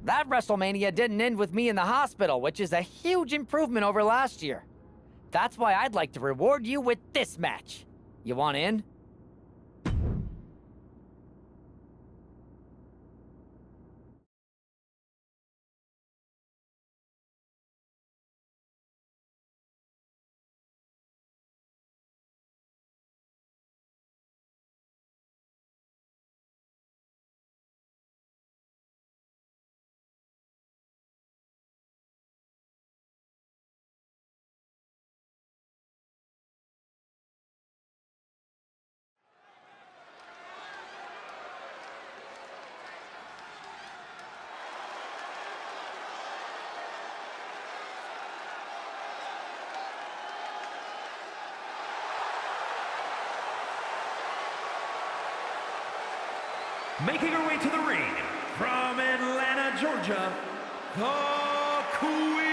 That WrestleMania didn't end with me in the hospital, which is a huge improvement over last year. That's why I'd like to reward you with this match. You want in? Making her way to the ring, from Atlanta, Georgia, the Queen!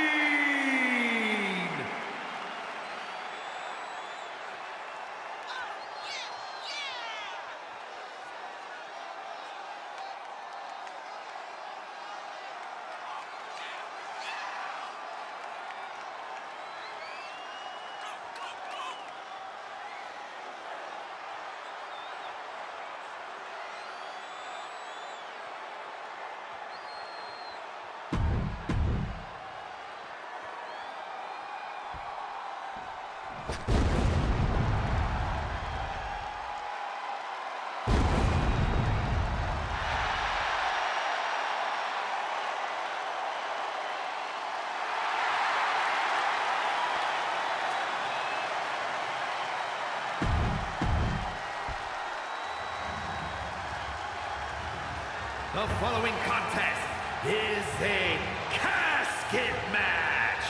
The following contest is a casket match.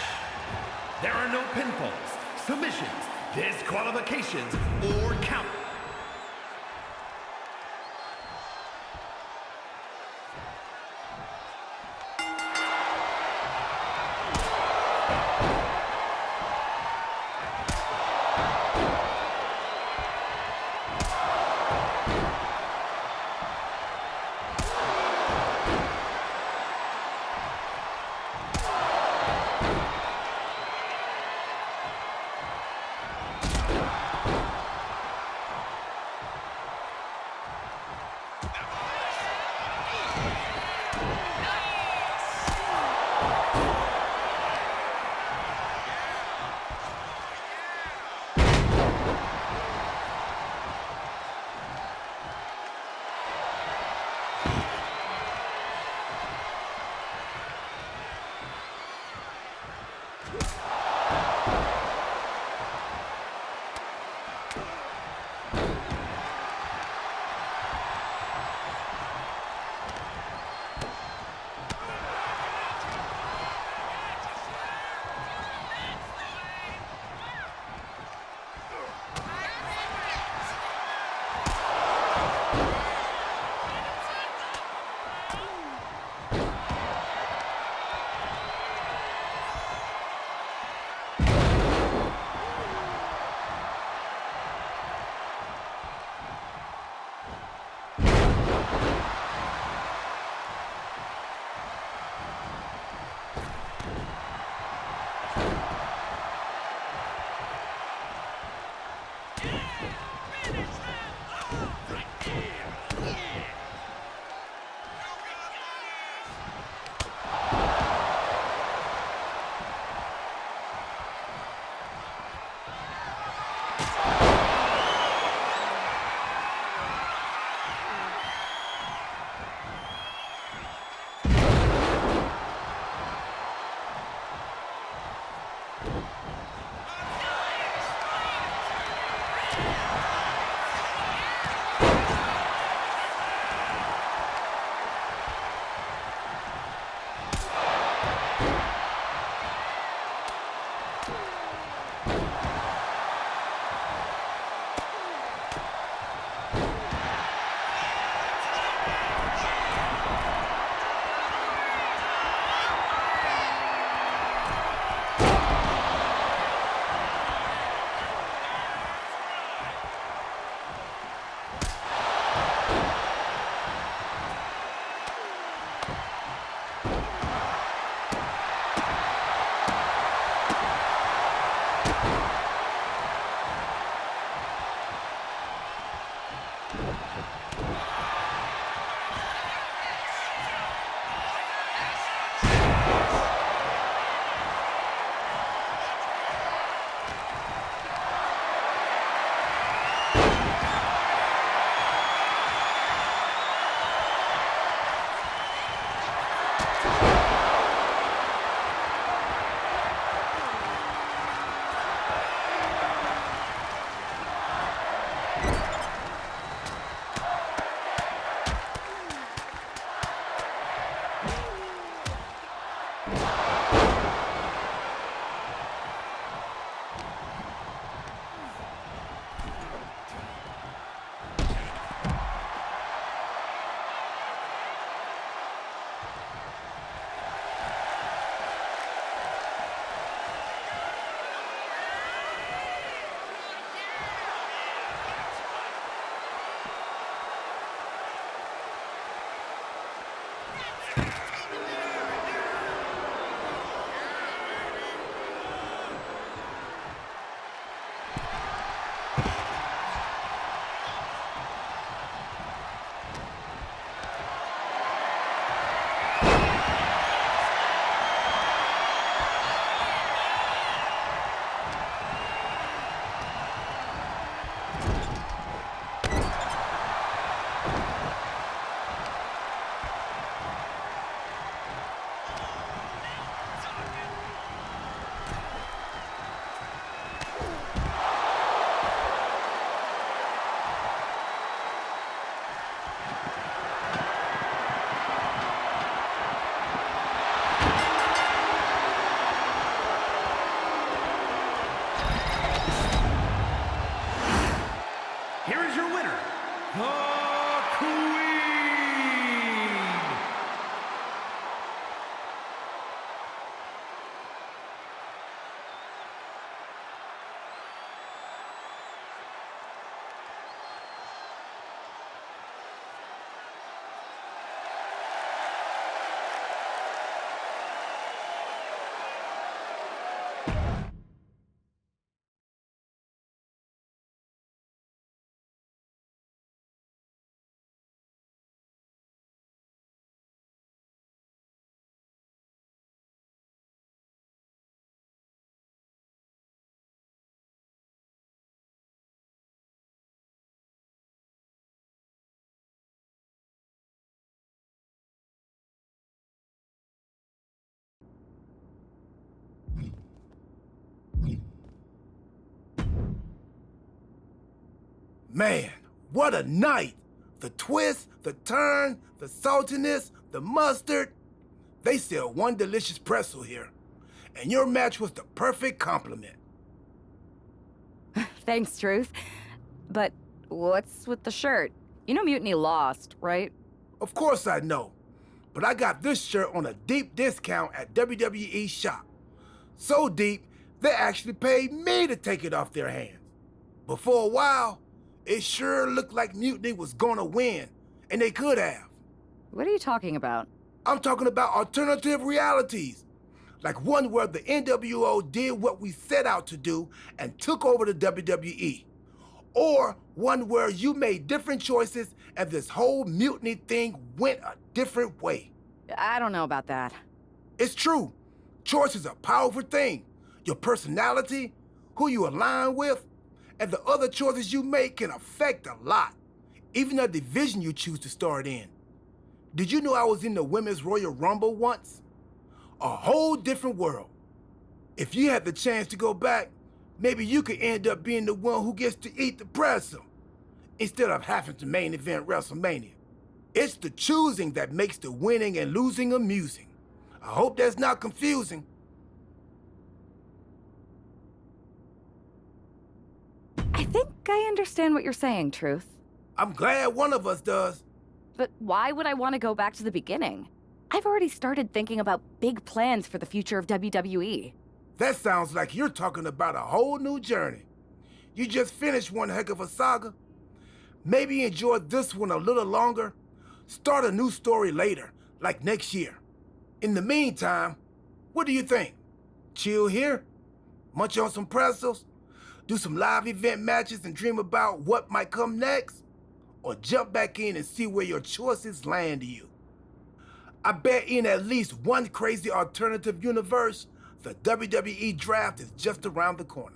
There are no pinfalls, submissions, disqualifications, or count. Here is your winner, the Queen. Man, what a night! The twist, the turn, the saltiness, the mustard. They sell one delicious pretzel here. And your match was the perfect compliment. Thanks, Truth. But what's with the shirt? You know Mutiny lost, right? Of course I know. But I got this shirt on a deep discount at WWE Shop. So deep, they actually paid me to take it off their hands. But for a while, it sure looked like Mutiny was gonna win, and they could have. What are you talking about? I'm talking about alternative realities. Like one where the NWO did what we set out to do and took over the WWE. Or one where you made different choices and this whole mutiny thing went a different way. I don't know about that. It's true. Choice is a powerful thing. Your personality, who you align with, and the other choices you make can affect a lot. Even the division you choose to start in. Did you know I was in the Women's Royal Rumble once? A whole different world. If you had the chance to go back, maybe you could end up being the one who gets to eat the pretzel instead of having to main event WrestleMania. It's the choosing that makes the winning and losing amusing. I hope that's not confusing. I think I understand what you're saying, Truth. I'm glad one of us does. But why would I want to go back to the beginning? I've already started thinking about big plans for the future of WWE. That sounds like you're talking about a whole new journey. You just finished one heck of a saga. Maybe enjoy this one a little longer. Start a new story later, like next year. In the meantime, what do you think? Chill here? Munch on some pretzels? Do some live event matches and dream about what might come next? Or jump back in and see where your choices land you? I bet in at least one crazy alternative universe, the WWE Draft is just around the corner.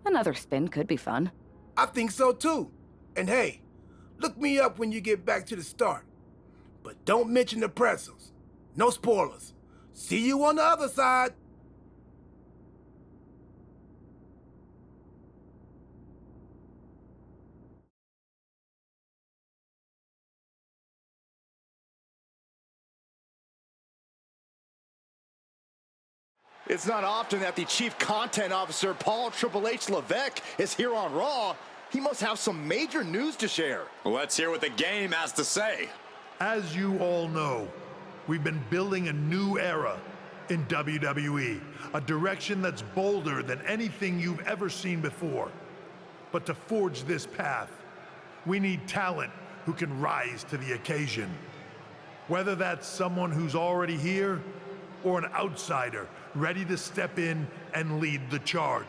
Another spin could be fun. I think so too. And hey, look me up when you get back to the start. But don't mention the pretzels. No spoilers. See you on the other side. It's not often that the Chief Content Officer, Paul Triple H Levesque, is here on Raw. He must have some major news to share. Let's hear what the game has to say. As you all know, we've been building a new era in WWE, a direction that's bolder than anything you've ever seen before. But to forge this path, we need talent who can rise to the occasion. Whether that's someone who's already here or an outsider ready to step in and lead the charge.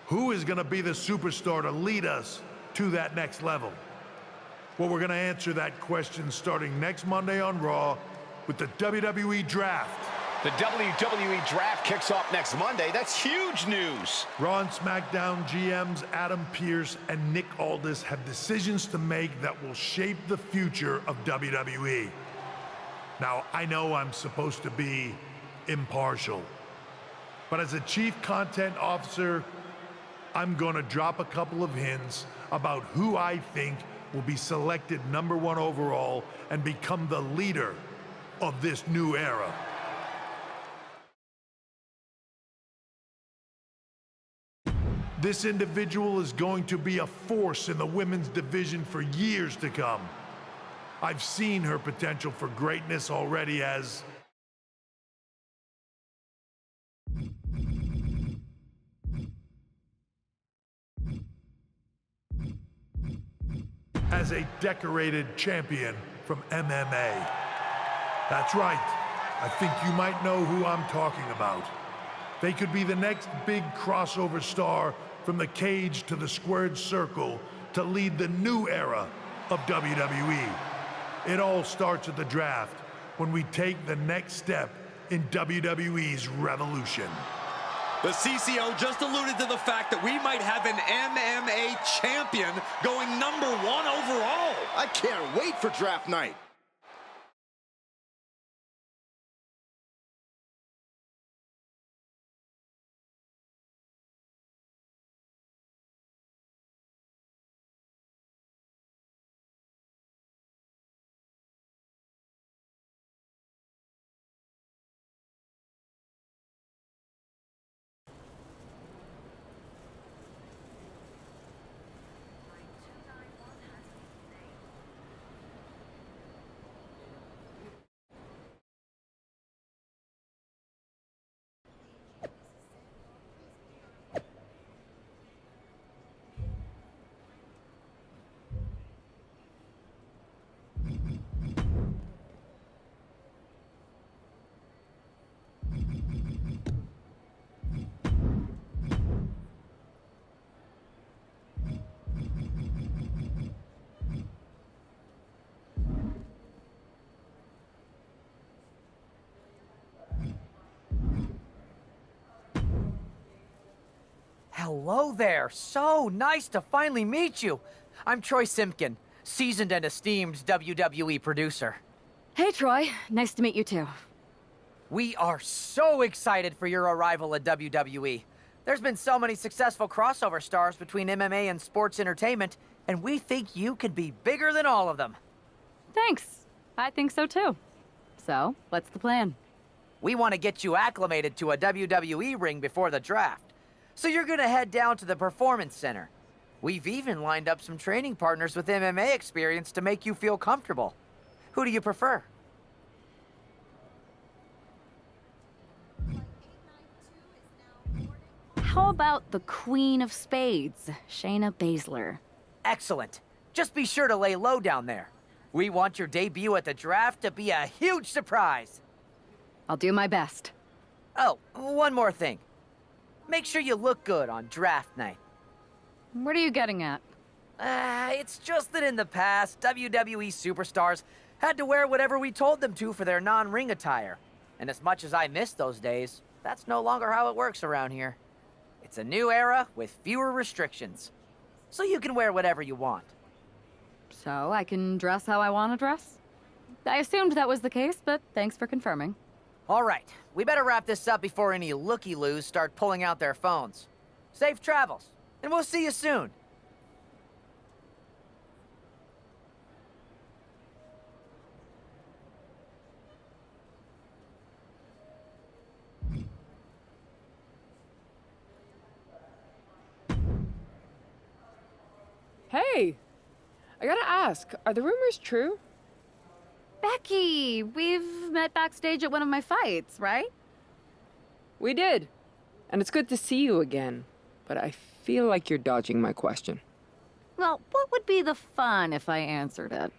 Who is going to be the superstar to lead us to that next level? Well, we're going to answer that question starting next Monday on Raw with the WWE Draft. The WWE Draft kicks off next Monday. That's huge news. Raw and SmackDown GMs Adam Pearce and Nick Aldis have decisions to make that will shape the future of WWE. Now, I know I'm supposed to be impartial, but as a Chief Content Officer, I'm going to drop a couple of hints about who I think will be selected #1 overall and become the leader of this new era. This individual is going to be a force in the women's division for years to come. I've seen her potential for greatness already as a decorated champion from MMA. That's right. I think you might know who I'm talking about. They could be the next big crossover star from the cage to the squared circle to lead the new era of WWE. It all starts at the draft when we take the next step in WWE's revolution. The CCO just alluded to the fact that we might have an MMA champion going #1 overall. I can't wait for draft night. Hello there. So nice to finally meet you. I'm Troy Simpkin, seasoned and esteemed WWE producer. Hey, Troy. Nice to meet you too. We are so excited for your arrival at WWE. There's been so many successful crossover stars between MMA and sports entertainment, and we think you could be bigger than all of them. Thanks. I think so too. So, what's the plan? We want to get you acclimated to a WWE ring before the draft. So you're gonna head down to the Performance Center. We've even lined up some training partners with MMA experience to make you feel comfortable. Who do you prefer? How about the Queen of Spades, Shayna Baszler? Excellent. Just be sure to lay low down there. We want your debut at the draft to be a huge surprise. I'll do my best. Oh, one more thing. Make sure you look good on draft night. What are you getting at? It's just that in the past, WWE superstars had to wear whatever we told them to for their non-ring attire. And as much as I miss those days, that's no longer how it works around here. It's a new era with fewer restrictions. So you can wear whatever you want. So I can dress how I want to dress? I assumed that was the case, but thanks for confirming. All right, we better wrap this up before any looky-loos start pulling out their phones. Safe travels, and we'll see you soon. Hey, I gotta ask, are the rumors true? Becky, we've met backstage at one of my fights, right? We did. And it's good to see you again. But I feel like you're dodging my question. Well, what would be the fun if I answered it?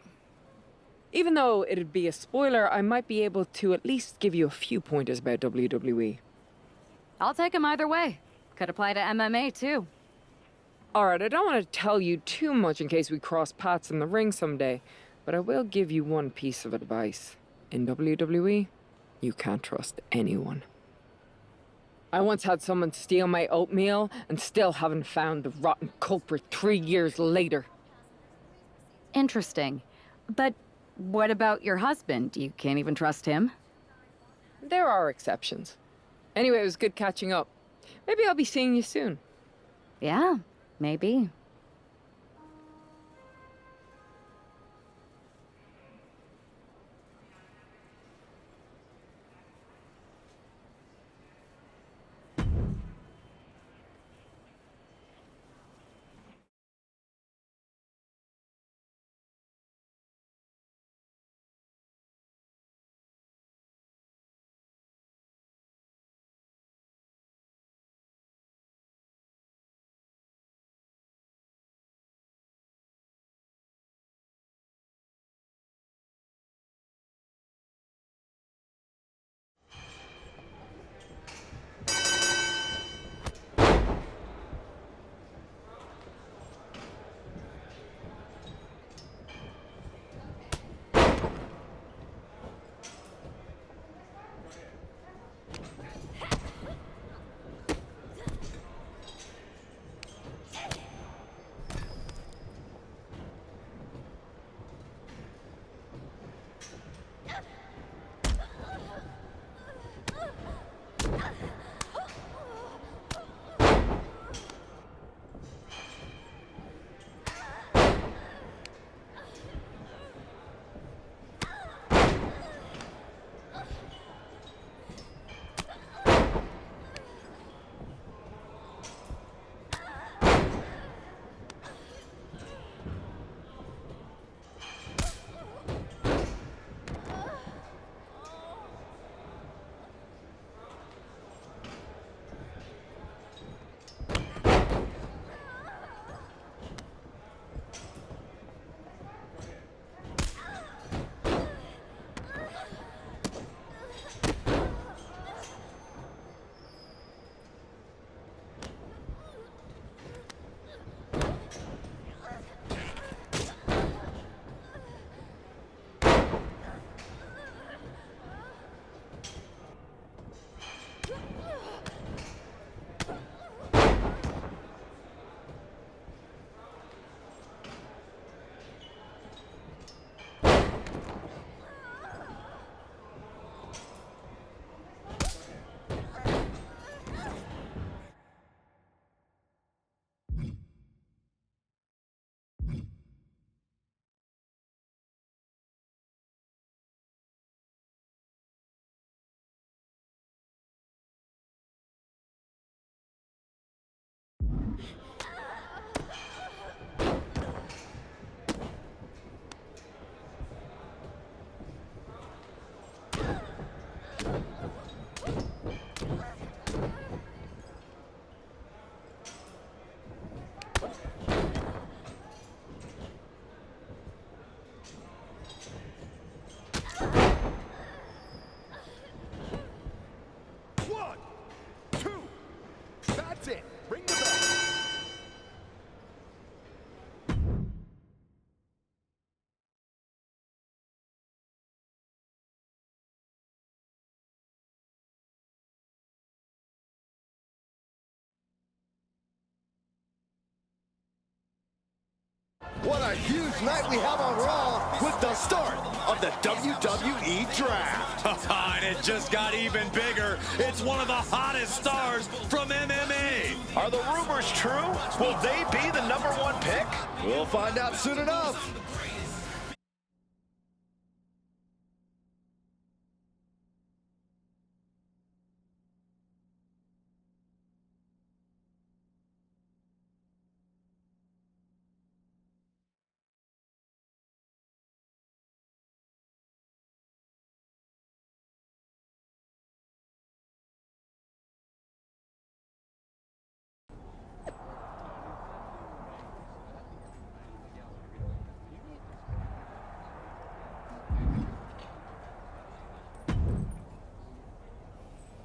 Even though it'd be a spoiler, I might be able to at least give you a few pointers about WWE. I'll take them either way. Could apply to MMA, too. Alright, I don't want to tell you too much in case we cross paths in the ring someday, but I will give you one piece of advice. In WWE, you can't trust anyone. I once had someone steal my oatmeal and still haven't found the rotten culprit 3 years later. Interesting. But what about your husband? You can't even trust him? There are exceptions. Anyway, it was good catching up. Maybe I'll be seeing you soon. Yeah, maybe. What a huge night we have on Raw with the start of the WWE Draft. And it just got even bigger. It's one of the hottest stars from MMA. Are the rumors true? Will they be the #1 pick? We'll find out soon enough.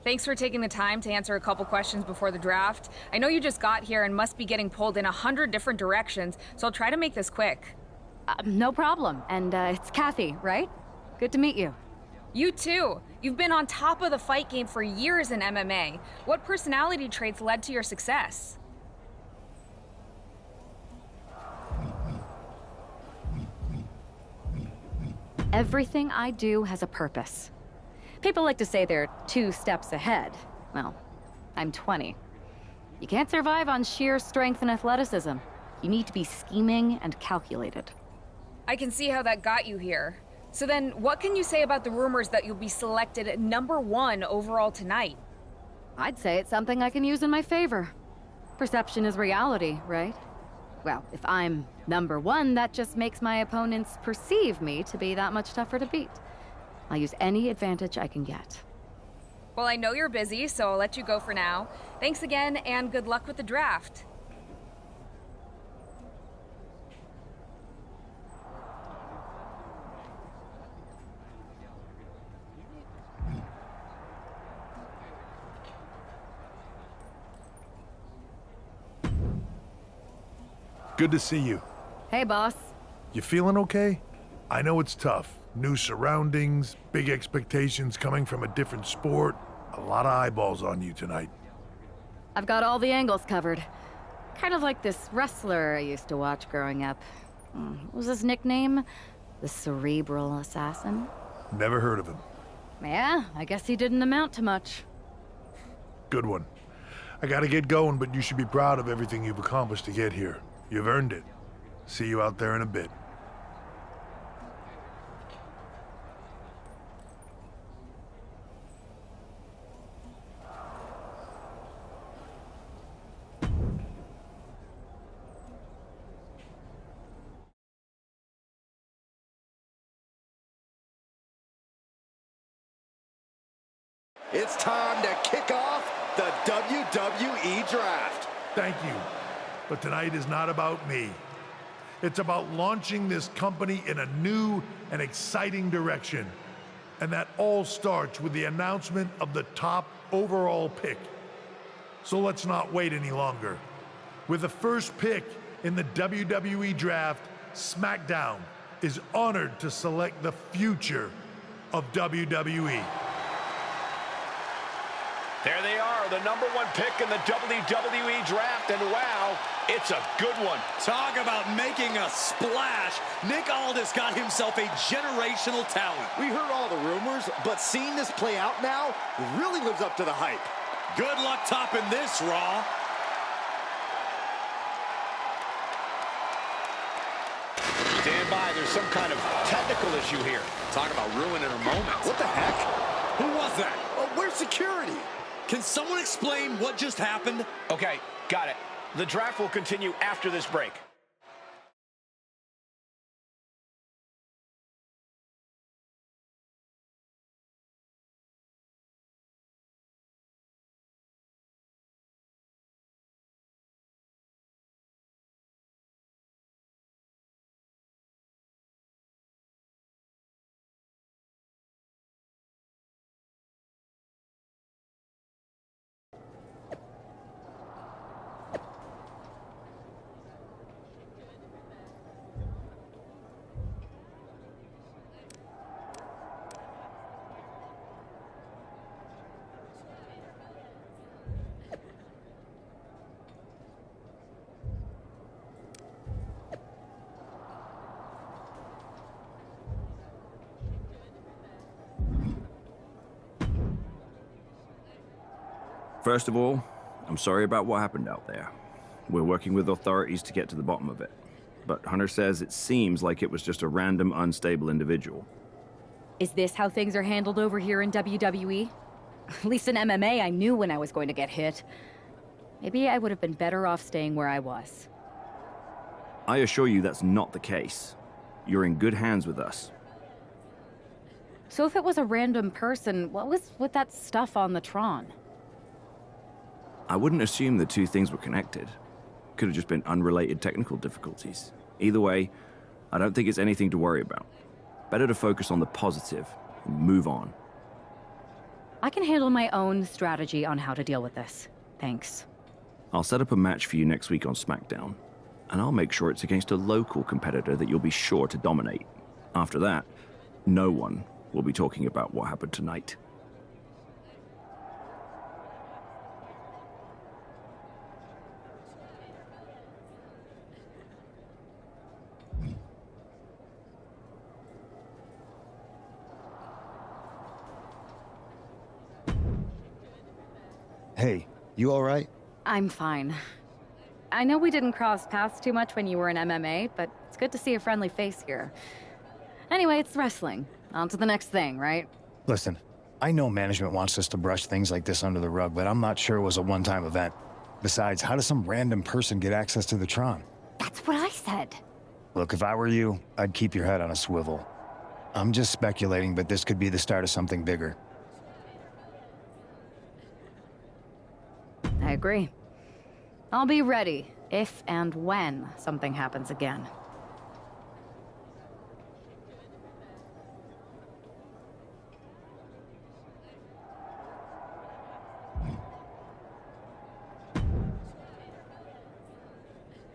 Thanks for taking the time to answer a couple questions before the draft. I know you just got here and must be getting pulled in 100 different directions, so I'll try to make this quick. No problem. And it's Kathy, right? Good to meet you. You too. You've been on top of the fight game for years in MMA. What personality traits led to your success? Everything I do has a purpose. People like to say they're 2 steps ahead. Well, I'm 20. You can't survive on sheer strength and athleticism. You need to be scheming and calculated. I can see how that got you here. So then, what can you say about the rumors that you'll be selected #1 overall tonight? I'd say it's something I can use in my favor. Perception is reality, right? Well, if I'm #1, that just makes my opponents perceive me to be that much tougher to beat. I'll use any advantage I can get. Well, I know you're busy, so I'll let you go for now. Thanks again, and good luck with the draft. Good to see you. Hey, boss. You feeling okay? I know it's tough. New surroundings, big expectations coming from a different sport. A lot of eyeballs on you tonight. I've got all the angles covered. Kind of like this wrestler I used to watch growing up. What was his nickname? The Cerebral Assassin? Never heard of him. Yeah, I guess he didn't amount to much. Good one. I gotta get going, but you should be proud of everything you've accomplished to get here. You've earned it. See you out there in a bit. It's time to kick off the WWE Draft. Thank you. But tonight is not about me. It's about launching this company in a new and exciting direction. And that all starts with the announcement of the top overall pick. So let's not wait any longer. With the first pick in the WWE Draft, SmackDown is honored to select the future of WWE. There they are, the #1 pick in the WWE Draft, and wow, it's a good one. Talk about making a splash. Nick Aldis got himself a generational talent. We heard all the rumors, but seeing this play out now really lives up to the hype. Good luck topping this, Raw. Stand by, there's some kind of technical issue here. Talk about ruining a moment. What the heck? Who was that? Oh, where's security? Can someone explain what just happened? Okay, got it. The draft will continue after this break. First of all, I'm sorry about what happened out there. We're working with authorities to get to the bottom of it. But Hunter says it seems like it was just a random, unstable individual. Is this how things are handled over here in WWE? At least in MMA, I knew when I was going to get hit. Maybe I would have been better off staying where I was. I assure you that's not the case. You're in good hands with us. So if it was a random person, what was with that stuff on the Tron? I wouldn't assume the two things were connected. Could have just been unrelated technical difficulties. Either way, I don't think it's anything to worry about. Better to focus on the positive and move on. I can handle my own strategy on how to deal with this. Thanks. I'll set up a match for you next week on SmackDown, and I'll make sure it's against a local competitor that you'll be sure to dominate. After that, no one will be talking about what happened tonight. Hey, you all right? I'm fine. I know we didn't cross paths too much when you were in MMA, but it's good to see a friendly face here. Anyway, it's wrestling. On to the next thing, right? Listen, I know management wants us to brush things like this under the rug, but I'm not sure it was a one-time event. Besides, how does some random person get access to the Tron? That's what I said. Look, if I were you, I'd keep your head on a swivel. I'm just speculating, but this could be the start of something bigger. I agree. I'll be ready if and when something happens again.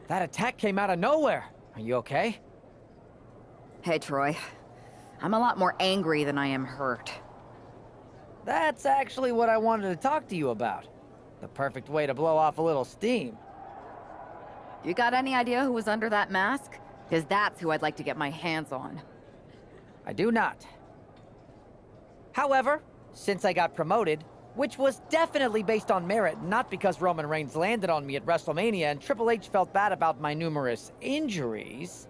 That attack came out of nowhere. Are you okay? Hey, Troy. I'm a lot more angry than I am hurt. That's actually what I wanted to talk to you about. The perfect way to blow off a little steam. You got any idea who was under that mask? Because that's who I'd like to get my hands on. I do not. However, since I got promoted, which was definitely based on merit, not because Roman Reigns landed on me at WrestleMania and Triple H felt bad about my numerous injuries,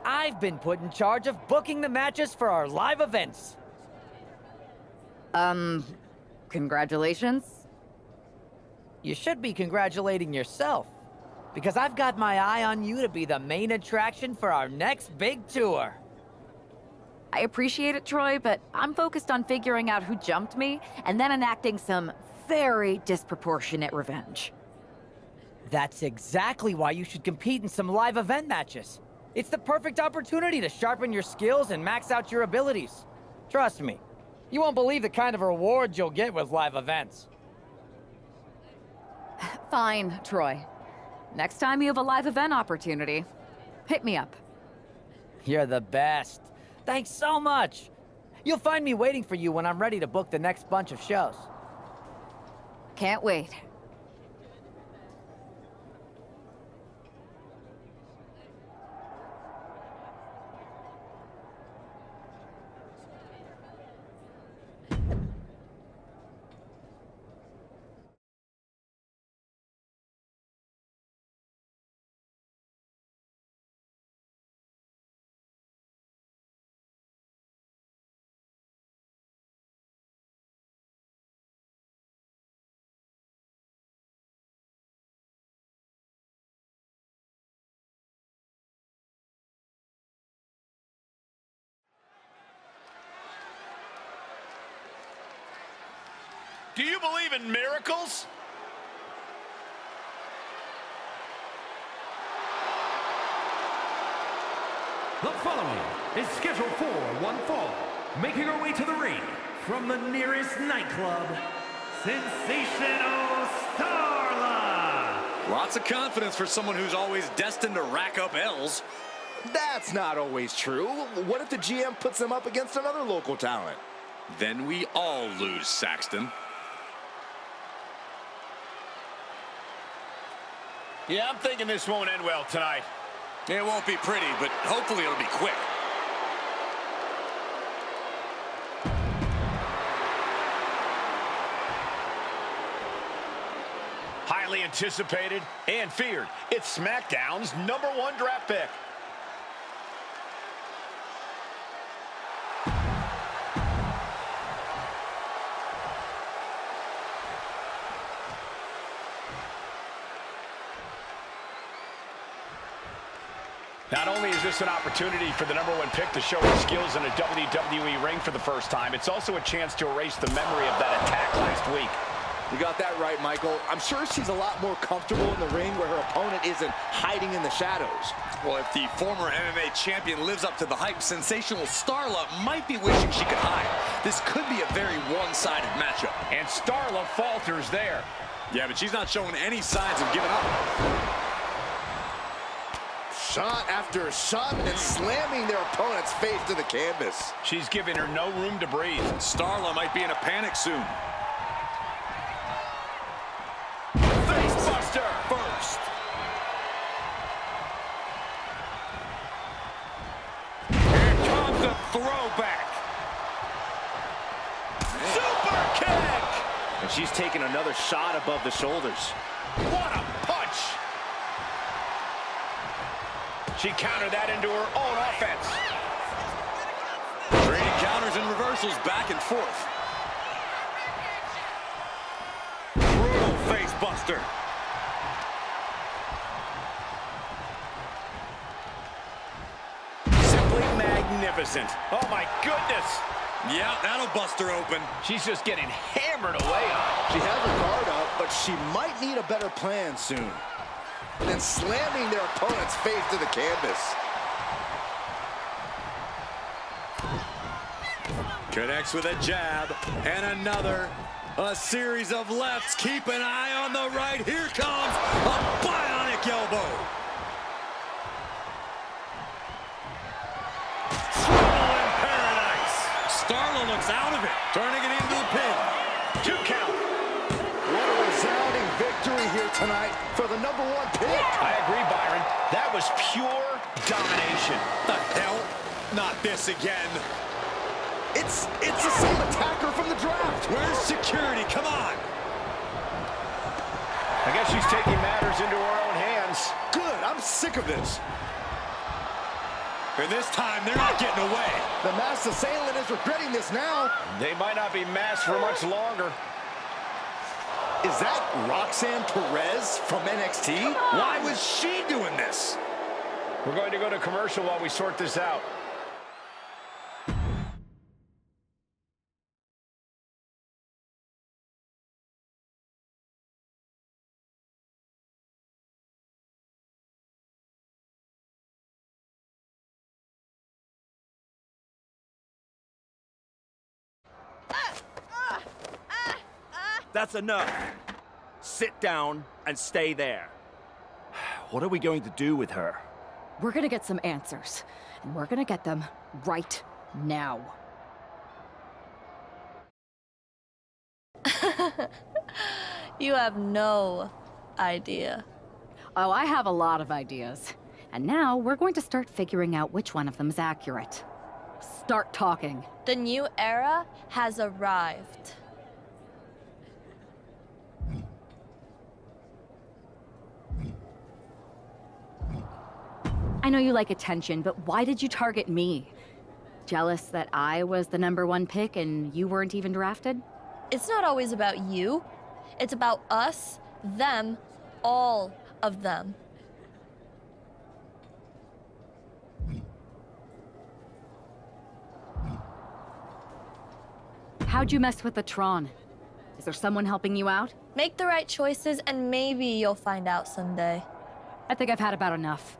I've been put in charge of booking the matches for our live events. Congratulations? You should be congratulating yourself, because I've got my eye on you to be the main attraction for our next big tour. I appreciate it, Troy, but I'm focused on figuring out who jumped me and then enacting some very disproportionate revenge. That's exactly why you should compete in some live event matches. It's the perfect opportunity to sharpen your skills and max out your abilities. Trust me, you won't believe the kind of rewards you'll get with live events. Fine, Troy. Next time you have a live event opportunity, hit me up. You're the best. Thanks so much. You'll find me waiting for you when I'm ready to book the next bunch of shows. Can't wait. Do you believe in miracles? The following is scheduled for one fall. Making her way to the ring from the nearest nightclub, Sensational Starla. Lots of confidence for someone who's always destined to rack up L's. That's not always true. What if the GM puts them up against another local talent? Then we all lose, Saxton. Yeah, I'm thinking this won't end well tonight. It won't be pretty, but hopefully it'll be quick. highly anticipated and feared. It's SmackDown's #1 draft pick. Not only is this an opportunity for the #1 pick to show his skills in a WWE ring for the first time, it's also a chance to erase the memory of that attack last week. You got that right, Michael. I'm sure she's a lot more comfortable in the ring where her opponent isn't hiding in the shadows. Well, if the former MMA champion lives up to the hype, Sensational Starla might be wishing she could hide. This could be a very one-sided matchup. And Starla falters there. Yeah, but she's not showing any signs of giving up. Shot after shot and slamming their opponent's face to the canvas. She's giving her no room to breathe. Starla might be in a panic soon. Facebuster First. Here comes a throwback. Super kick! And she's taking another shot above the shoulders. What a punch! She countered that into her own offense. Trading counters and reversals back and forth. Brutal face buster. Simply magnificent. Oh my goodness! Yeah, that'll bust her open. She's just getting hammered away on. She has her guard up, but she might need a better plan soon. And then slamming their opponent's face to the canvas. Connects with a jab and another. A series of lefts. Keep an eye on the right. Here comes a bionic elbow. Trouble in paradise. Starla looks out of it. Turning it into the pin. 2 count. What a resounding victory here tonight for the #1 pick. I agree, Byron. That was pure domination. The hell? Not this again. It's the same attacker from the draft. Where's security? Come on. I guess she's taking matters into her own hands. Good, I'm sick of this. And this time, they're not getting away. The masked assailant is regretting this now. They might not be masked for much longer. Is that Roxanne Perez from NXT? Why was she doing this? We're going to go to commercial while we sort this out. That's enough. Sit down and stay there. What are we going to do with her? We're gonna get some answers, and we're gonna get them right now. You have no idea. Oh, I have a lot of ideas. And now we're going to start figuring out which one of them is accurate. Start talking. The new era has arrived. I know you like attention, but why did you target me? Jealous that I was the #1 pick and you weren't even drafted? It's not always about you. It's about us, them, all of them. How'd you mess with the Tron? Is there someone helping you out? Make the right choices and maybe you'll find out someday. I think I've had about enough.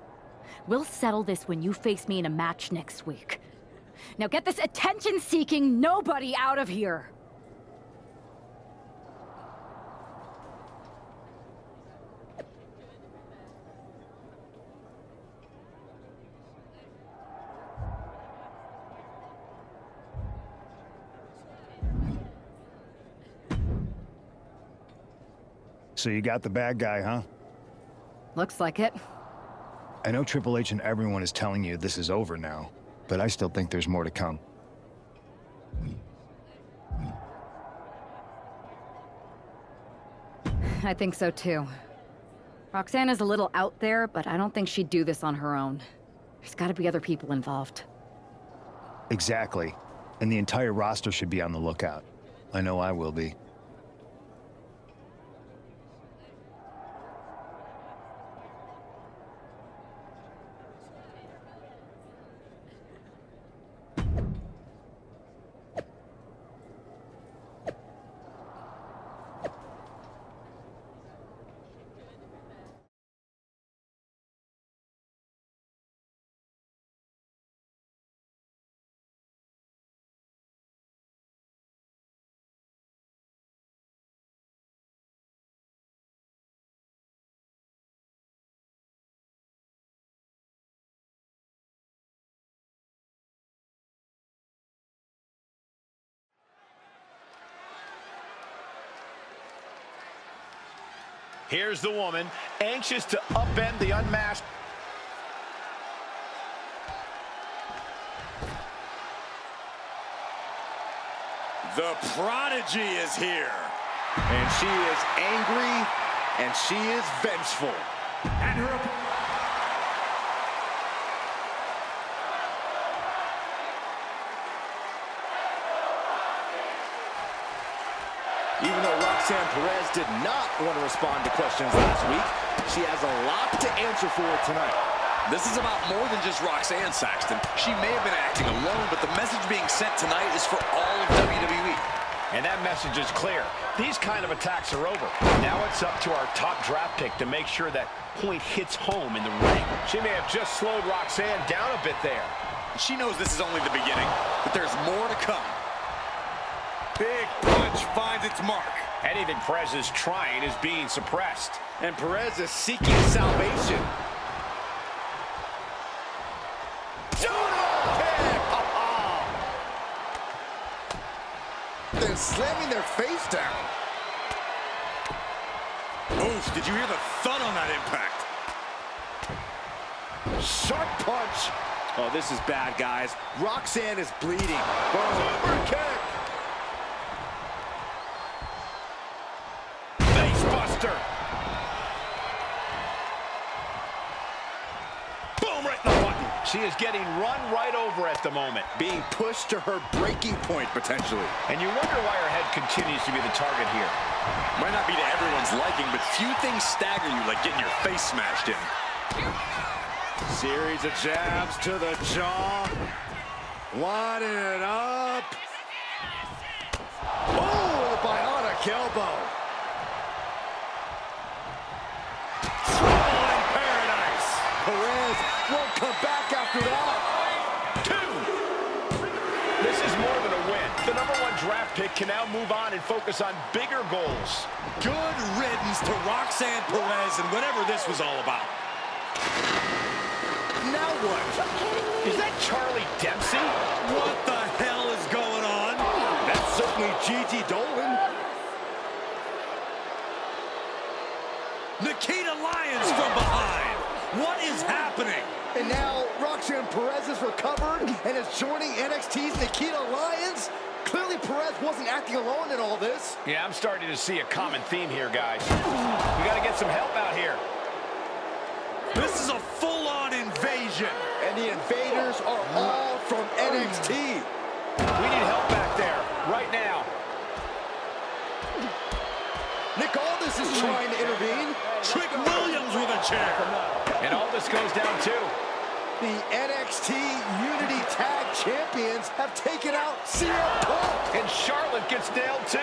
We'll settle this when you face me in a match next week. Now get this attention-seeking nobody out of here! So you got the bad guy, huh? Looks like it. I know Triple H and everyone is telling you this is over now, but I still think there's more to come. I think so too. Roxanne is a little out there, but I don't think she'd do this on her own. There's gotta be other people involved. Exactly. And the entire roster should be on the lookout. I know I will be. Here's the woman, anxious to upend the unmasked. The prodigy is here. And she is angry, and she is vengeful. And her Even though Roxanne Perez did not want to respond to questions last week, she has a lot to answer for tonight. This is about more than just Roxanne, Saxton. She may have been acting alone, but the message being sent tonight is for all of WWE. And that message is clear. These kind of attacks are over. Now it's up to our top draft pick to make sure that point hits home in the ring. She may have just slowed Roxanne down a bit there. She knows this is only the beginning, but there's more to come. Big punch finds its mark. Anything Perez is trying is being suppressed. And Perez is seeking salvation. Judo kick! Then slamming their face down. Oof, did you hear the thud on that impact? Sharp punch. Oh, this is bad, guys. Roxanne is bleeding. Super kick. Boom, right in the button. She is getting run right over at the moment. Being pushed to her breaking point, potentially. And you wonder why her head continues to be the target here. Might not be to everyone's liking, but few things stagger you like getting your face smashed in. Series of jabs to the jaw. Lining it up. Oh, the bionic elbow. Perez won't come back after that. 2. This is more than a win. The #1 draft pick can now move on and focus on bigger goals. Good riddance to Roxanne Perez and whatever this was all about. Now what? Is that Charlie Dempsey? What the hell is going on? That's certainly Gigi Dolan. Nikita Lyons from behind. What is happening? And now Roxanne Perez is recovered and is joining NXT's Nikita Lyons. Clearly Perez wasn't acting alone in all this. Yeah, I'm starting to see a common theme here, guys. We got to get some help out here. This is a full-on invasion. And the invaders are all from NXT. We need help back there, right now. Nick Aldis is trying to intervene. Trick Williams with a chair. And Aldis goes down too. The NXT Unity Tag Champions have taken out CM Punk. And Charlotte gets nailed too.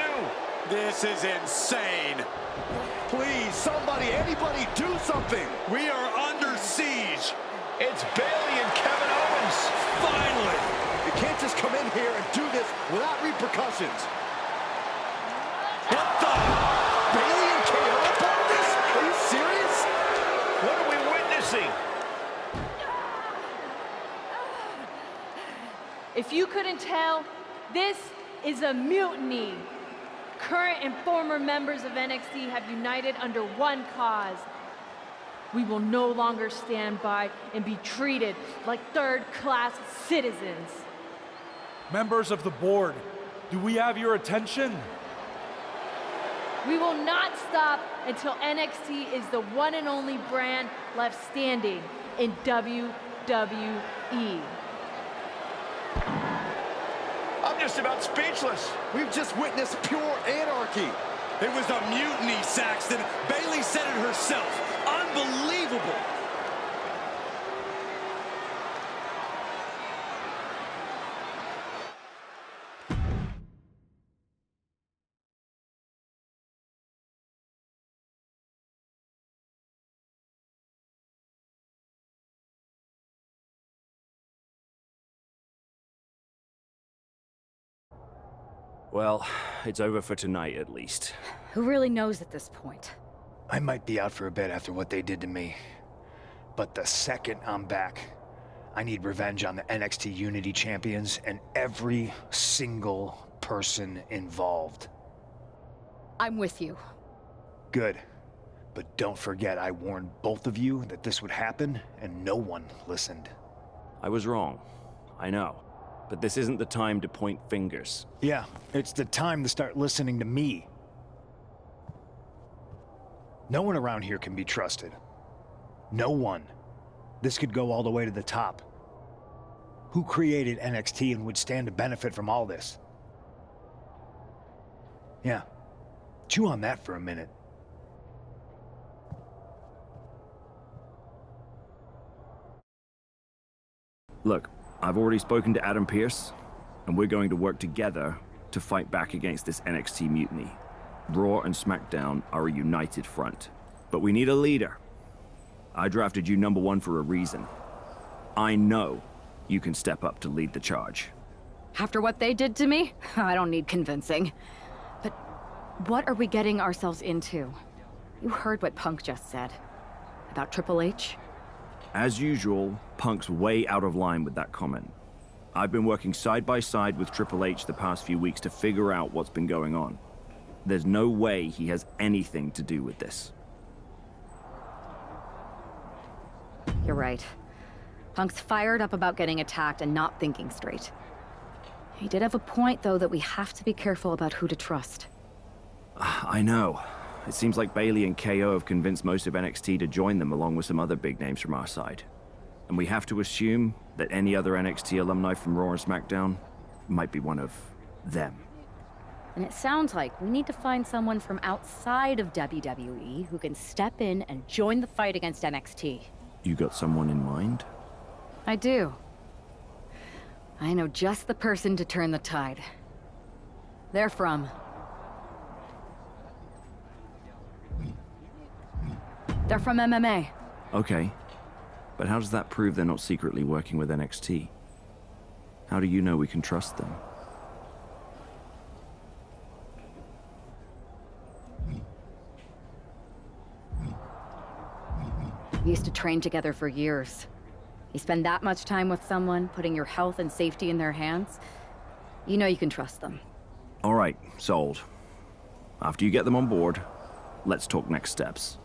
This is insane. Please, somebody, anybody do something. We are under siege. It's Bayley and Kevin Owens. Finally. You can't just come in here and do this without repercussions. What the? Bayley and KO are part of this? Are you serious? What are we witnessing? If you couldn't tell, this is a mutiny. Current and former members of NXT have united under one cause. We will no longer stand by and be treated like third-class citizens. Members of the board, do we have your attention? We will not stop until NXT is the one and only brand left standing in WWE. I'm just about speechless. We've just witnessed pure anarchy. It was a mutiny, Saxton. Bayley said it herself. Unbelievable. Well, it's over for tonight at least. Who really knows at this point? I might be out for a bit after what they did to me. But the second I'm back, I need revenge on the NXT Unity Champions and every single person involved. I'm with you. Good. But don't forget I warned both of you that this would happen, and no one listened. I was wrong. I know. But this isn't the time to point fingers. Yeah, it's the time to start listening to me. No one around here can be trusted. No one. This could go all the way to the top. Who created NXT and would stand to benefit from all this? Yeah. Chew on that for a minute. Look, I've already spoken to Adam Pearce, and we're going to work together to fight back against this NXT mutiny. Raw and SmackDown are a united front. But we need a leader. I drafted you #1 for a reason. I know you can step up to lead the charge. After what they did to me, I don't need convincing. But what are we getting ourselves into? You heard what Punk just said. About Triple H? As usual, Punk's way out of line with that comment. I've been working side by side with Triple H the past few weeks to figure out what's been going on. There's no way he has anything to do with this. You're right. Punk's fired up about getting attacked and not thinking straight. He did have a point, though, that we have to be careful about who to trust. I know. It seems like Bayley and KO have convinced most of NXT to join them along with some other big names from our side. And we have to assume that any other NXT alumni from Raw and SmackDown might be one of them. And it sounds like we need to find someone from outside of WWE who can step in and join the fight against NXT. You got someone in mind? I do. I know just the person to turn the tide. They're from... They're from MMA. Okay. But how does that prove they're not secretly working with NXT? How do you know we can trust them? We used to train together for years. You spend that much time with someone, putting your health and safety in their hands, you know you can trust them. All right, sold. After you get them on board, let's talk next steps.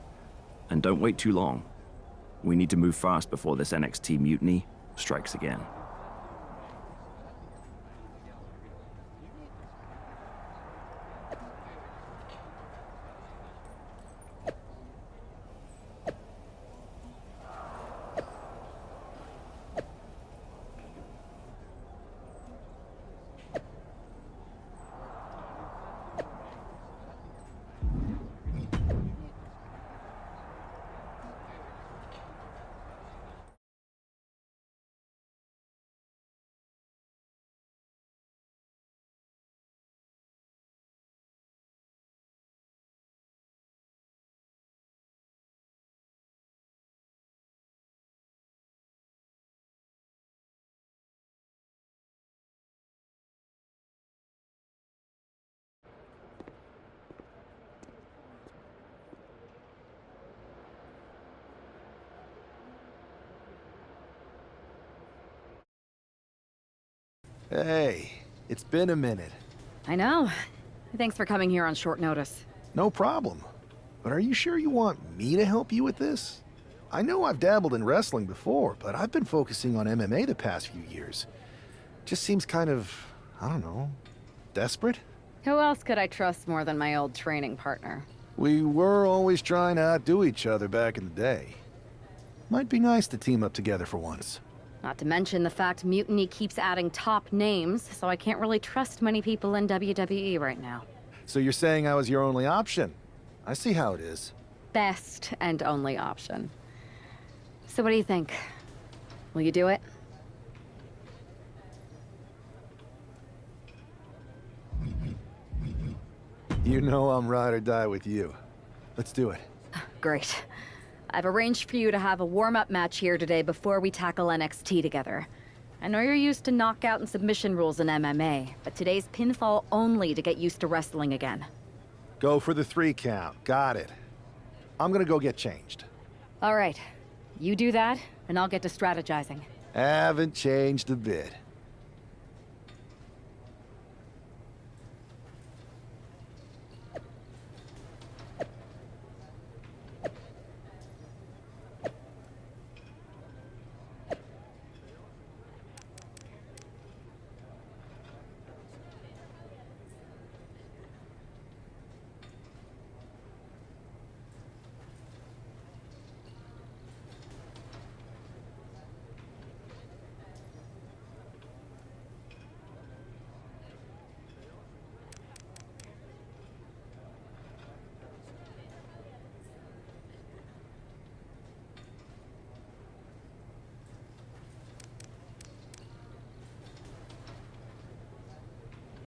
And don't wait too long. We need to move fast before this NXT mutiny strikes again. Hey, it's been a minute. I know. Thanks for coming here on short notice. No problem. But are you sure you want me to help you with this? I know I've dabbled in wrestling before, but I've been focusing on MMA the past few years. Just seems kind of, I don't know, desperate? Who else could I trust more than my old training partner? We were always trying to outdo each other back in the day. Might be nice to team up together for once. Not to mention the fact Mutiny keeps adding top names, so I can't really trust many people in WWE right now. So you're saying I was your only option? I see how it is. Best and only option. So what do you think? Will you do it? You know I'm ride or die with you. Let's do it. Great. I've arranged for you to have a warm-up match here today before we tackle NXT together. I know you're used to knockout and submission rules in MMA, but today's pinfall only to get used to wrestling again. Go for the 3 count. Got it. I'm gonna go get changed. All right. You do that, and I'll get to strategizing. Haven't changed a bit.